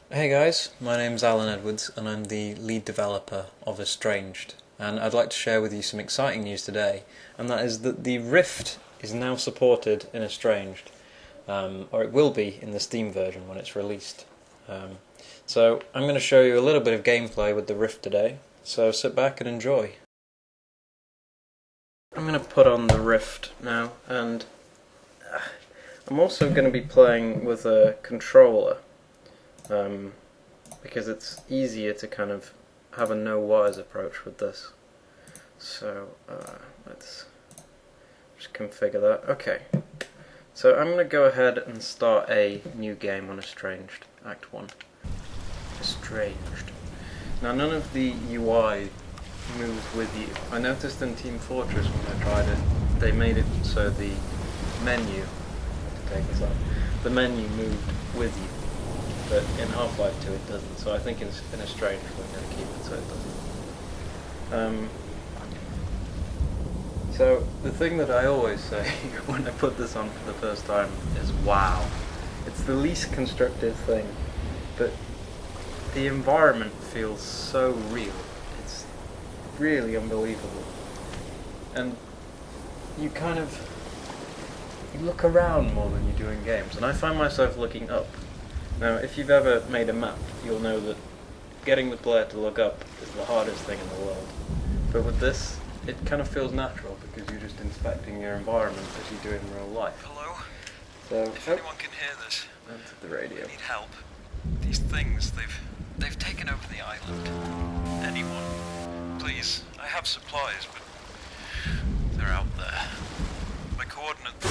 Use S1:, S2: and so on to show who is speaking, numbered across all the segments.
S1: Hey guys, my name's Alan Edwards and I'm the lead developer of Estranged, and I'd like to share with you some exciting news today, and that is that the Rift is now supported in Estranged, or it will be in the Steam version when it's released. So I'm going to show you a little bit of gameplay with the Rift today, so sit back and enjoy. I'm going to put on the Rift now, and I'm also going to be playing with a controller. Because it's easier to kind of have a no-wires approach with this. So let's just configure that. Okay, so I'm going to go ahead and start a new game on Estranged, Act 1. Estranged. Now none of the UI moves with you. I noticed in Team Fortress when I tried it, they made it so the menu, the menu moved with you. But in Half-Life 2 it doesn't, so I think in Estranged we're going to keep it so it doesn't. So the thing that I always say when I put this on for the first time is wow. It's the least constructive thing, but the environment feels so real. It's really unbelievable. And you look around more than you do in games, and I find myself looking up. Now, if you've ever made a map, you'll know that getting the player to look up is the hardest thing in the world. But with this, it kind of feels natural because you're just inspecting your environment as you do in real life.
S2: Hello?
S1: So,
S2: if anyone can hear this,
S1: that's the radio.
S2: I need help. These things, they've taken over the island. Anyone, please. I have supplies, but they're out there. My coordinates.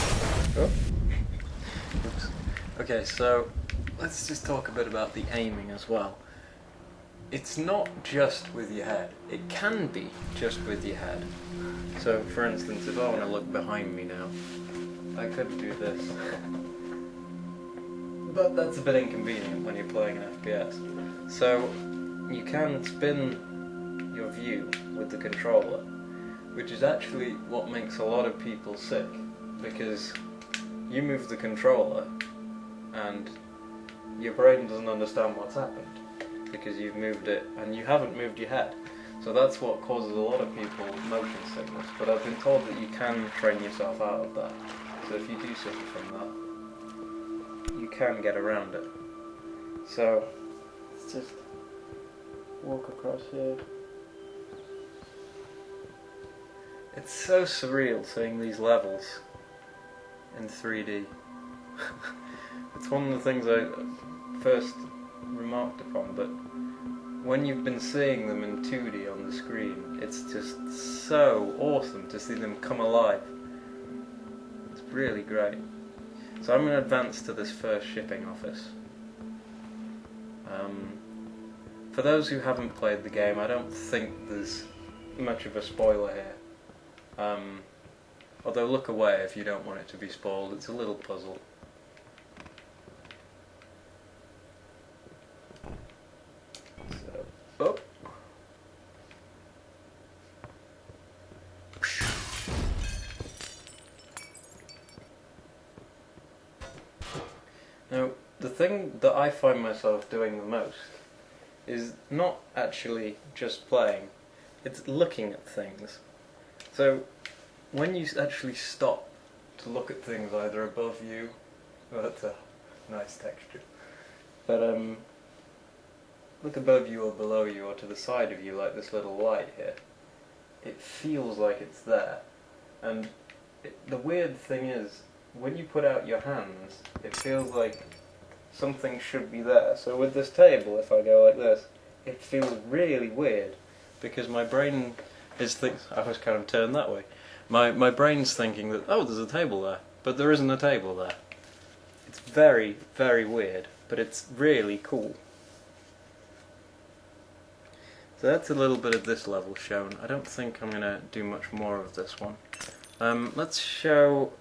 S1: Oh. Oops. Okay, so let's just talk a bit about the aiming as well. It's not just with your head. It can be just with your head. So, for instance, if I want to look behind me now, I could do this. But that's a bit inconvenient when you're playing an FPS. So, you can spin your view with the controller, which is actually what makes a lot of people sick, because you move the controller and your brain doesn't understand what's happened because you've moved it and you haven't moved your head. So that's what causes a lot of people motion sickness, but I've been told that you can train yourself out of that. So if you do suffer from that, you can get around it. So let's just walk across here. It's so surreal seeing these levels in 3D. It's one of the things I first remarked upon, but when you've been seeing them in 2D on the screen, it's just so awesome to see them come alive. It's really great. So I'm going to advance to this first shipping office. For those who haven't played the game, I don't think there's much of a spoiler here. Although look away if you don't want it to be spoiled, it's a little puzzle. Oh. Now, the thing that I find myself doing the most is not actually just playing, it's looking at things. So, when you actually stop to look at things either above you, well, that's a nice texture, but look above you or below you or to the side of you, like this little light here, it feels like it's there. And the weird thing is, when you put out your hands, it feels like something should be there. So with this table, if I go like this, it feels really weird, because my brain is I was kind of turned that way. My brain's thinking that, oh, there's a table there, but there isn't a table there. It's very, very weird, but it's really cool. So that's a little bit of this level shown. I don't think I'm going to do much more of this one. Let's show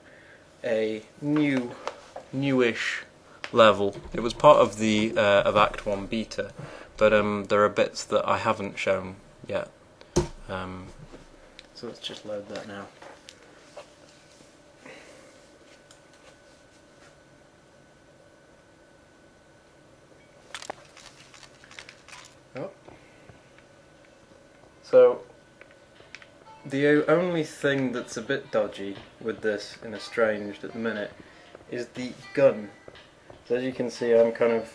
S1: a newish level. It was part of the of Act 1 beta, but there are bits that I haven't shown yet. So let's just load that now. So the only thing that's a bit dodgy with this in Estranged at the minute is the gun. So as you can see, I'm kind of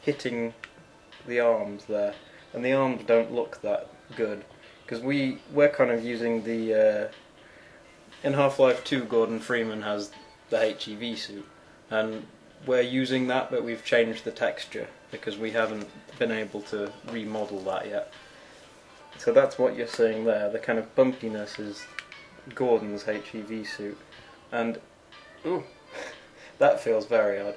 S1: hitting the arms there, and the arms don't look that good because we're kind of using the in Half-Life 2 Gordon Freeman has the HEV suit, and we're using that, but we've changed the texture because we haven't been able to remodel that yet. So that's what you're seeing there. The kind of bumpiness is Gordon's HEV suit, and ooh, that feels very odd.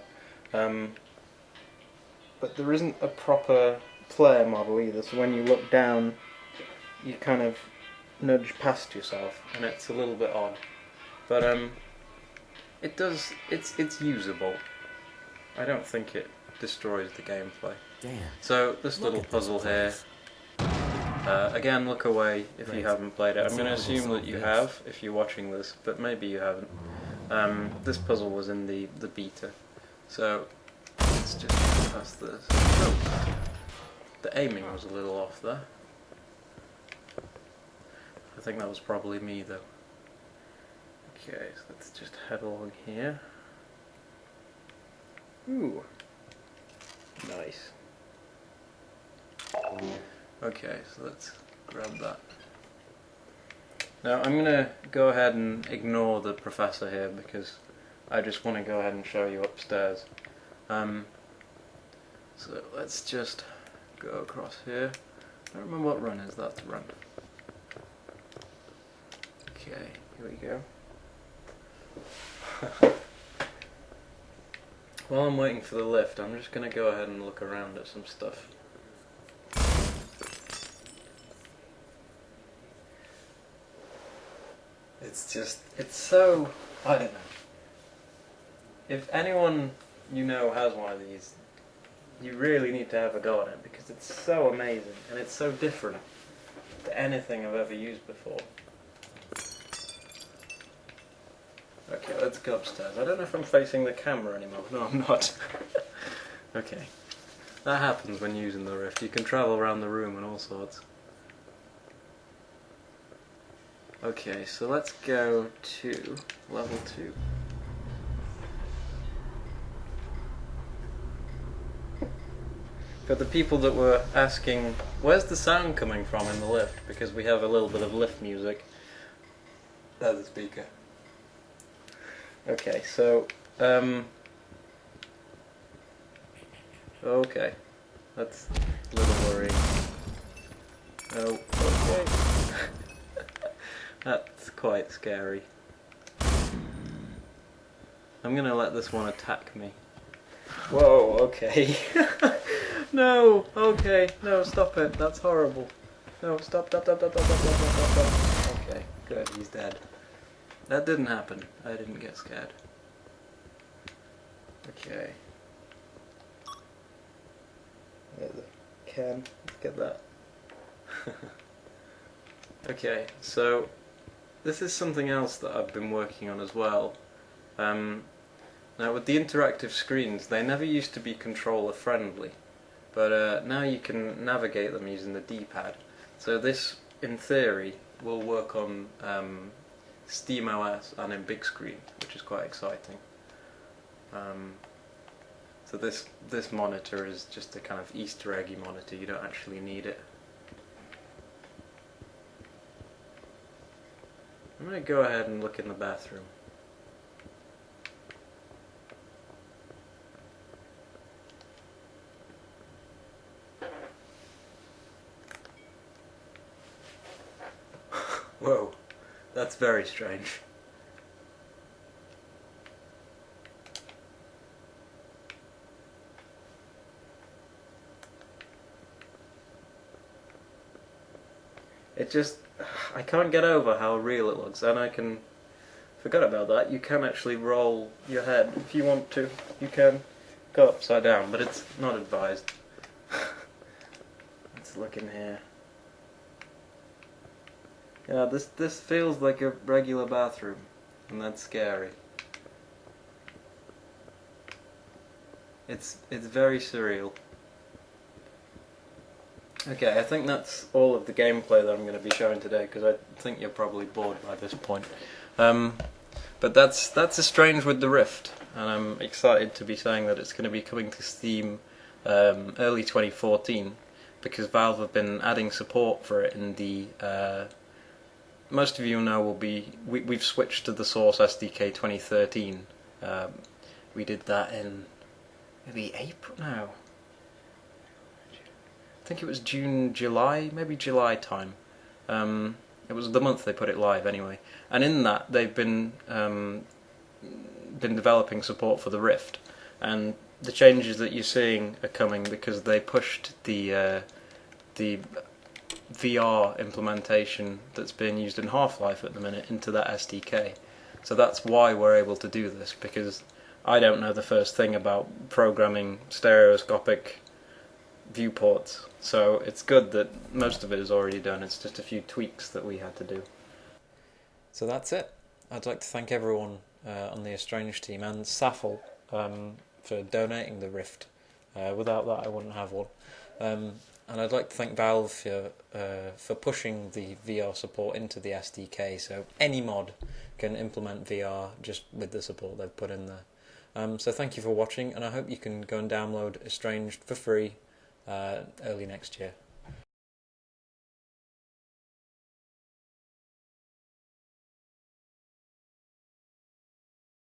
S1: But there isn't a proper player model either, so when you look down you kind of nudge past yourself and it's a little bit odd. But it's usable. I don't think it destroys the gameplay.
S3: Damn.
S1: So this little puzzle here, again, look away if you haven't played it. I'm going to assume that you have if you're watching this, but maybe you haven't. This puzzle was in the beta, so let's just get past this. Oh, the aiming was a little off there. I think that was probably me though. Okay, so let's just head along here. Ooh, nice. Okay, so let's grab that. Now I'm going to go ahead and ignore the professor here because I just want to go ahead and show you upstairs. So let's just go across here. I don't remember what run is, that's run. Okay, here we go. While I'm waiting for the lift, I'm just going to go ahead and look around at some stuff. It's so, I don't know. If anyone you know has one of these, you really need to have a go at it because it's so amazing and it's so different to anything I've ever used before. Okay, let's go upstairs. I don't know if I'm facing the camera anymore. No, I'm not. Okay. That happens when using the Rift. You can travel around the room and all sorts. Okay, so let's go to level 2. For the people that were asking, where's the sound coming from in the lift? Because we have a little bit of lift music. There's the speaker. Okay, so, okay, that's a little worrying. Oh, okay. That's quite scary. I'm gonna let this one attack me. Whoa, okay. No, okay, no, stop it, that's horrible. No, stop. Okay, good, he's dead. That didn't happen. I didn't get scared. Okay. There's a can. Get that. Okay, so this is something else that I've been working on as well. Now with the interactive screens, they never used to be controller friendly, but now you can navigate them using the D-pad. So this, in theory, will work on SteamOS and in big screen, which is quite exciting. So this monitor is just a kind of Easter eggy monitor, you don't actually need it. I'm going to go ahead and look in the bathroom. Whoa, that's very strange. It just, I can't get over how real it looks, and forgot about that, you can actually roll your head if you want to. You can go upside down, but it's not advised. Let's look in here. Yeah, this feels like a regular bathroom, and that's scary. It's very surreal. Okay, I think that's all of the gameplay that I'm going to be showing today, because I think you're probably bored by this point. But that's Estranged with the Rift, and I'm excited to be saying that it's going to be coming to Steam early 2014, because Valve have been adding support for it in the... most of you know we've switched to the Source SDK 2013. We did that in maybe April now. I think it was June, July, maybe July time. It was the month they put it live anyway. And in that they've been developing support for the Rift, and the changes that you're seeing are coming because they pushed the VR implementation that's being used in Half-Life at the minute into that SDK. So that's why we're able to do this, because I don't know the first thing about programming stereoscopic viewports, so it's good that most of it is already done. It's just a few tweaks that we had to do. So that's it. I'd like to thank everyone on the Estranged team and Saffel for donating the Rift. Without that I wouldn't have one. And I'd like to thank Valve for pushing the VR support into the SDK, so any mod can implement VR just with the support they've put in there. So thank you for watching, and I hope you can go and download Estranged for free early next year.